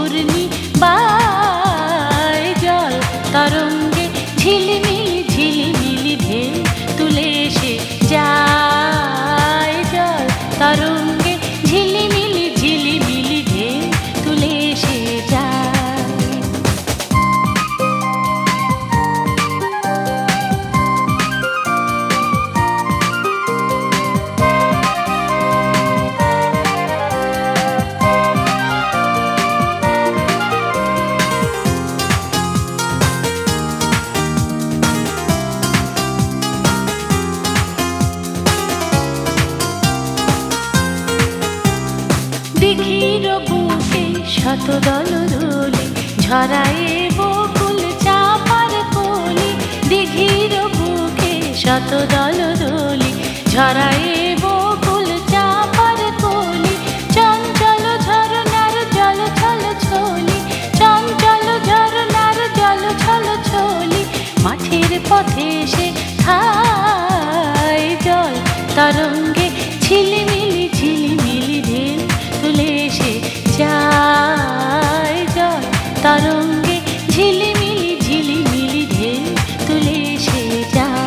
ঘূর্ণি বায় জল তরঙ্গে ঝিলিমিলি ঝিলিমিলি ঢেউ তুলে এসে যায় জল তরঙ্গে ঝিলিমিলি ঝিলিমিলি ঢেউ তুলে এসে যায়। দিঘির বুকে শত দল দোলে ঝরায়ে বকুল চাপার কলি দিঘির বুকে শত দল দোলে ঝরায়ে বকুল চাপার কলি চঞ্চল ঝরনার জল ছল ছলি চঞ্চল ঝরনার জল ছল ছলি মাঠের পথে সে খায় জল তরঙ্গে ঝিলিমিলি ঝিলিমিলি ঢেউ তুলে এসে যায় জল তরঙ্গে ঝিলিমিলি ঝিলিমিলি ঢেউ তুলে এসে যায়।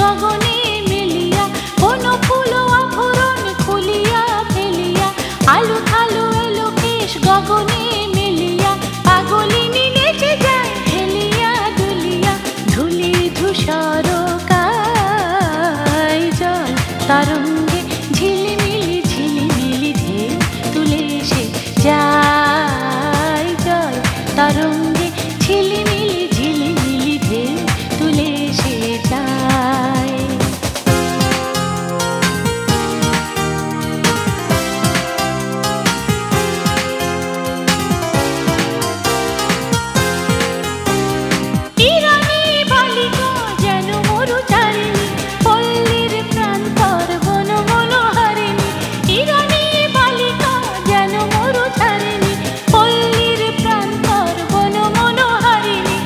গগনে মেলিয়া কোন ফুল আভরণ খুলিয়া ফেলিয়া আলু থালু এলো কেশ গগনে মেলিয়া পাগলিনী নেচে যায় হেলিয়া দুলিয়া ধুলি ধূসর কায় জল তরঙ্গে ঝিলিমিলি ঝিলিমিলি ঢেউ তুলে এসে যায় জল তরঙ্গে ঝিলিমিলি ঝিলিমিলি ঢেউ তুলে এসে যায়। ইরানী বালিকা যেন মরুচারিণী পল্লীর প্রান্তর বন মনোহারিণী ইরানী বালিকা যেন মরুচারিণী পল্লীর প্রান্তর বন মনোহারিণী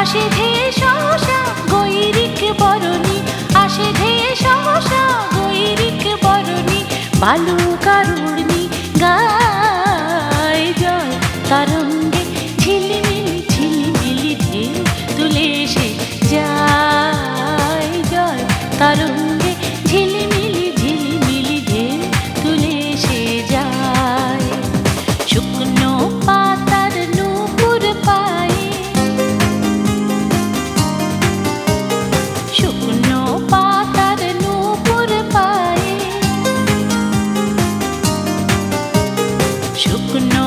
আসে ধেয়ে সহসা গৈরিক বরণী আসে ধেয়ে সহসা গৈরিক বরণী বালুকারুর্ণী গায় জল তরঙ্গে ঝিলিমিলি ঝিলিমিলি ঢেউ তুলে এসে যায় জল তরঙ্গে ঝিলিমিলি ঝিলিমিলি ঢেউ তুলে এসে যায়। শুকনো পাতার নূপুর পায়ে শুকনো পাতার নূপুর পায়ে শুকনো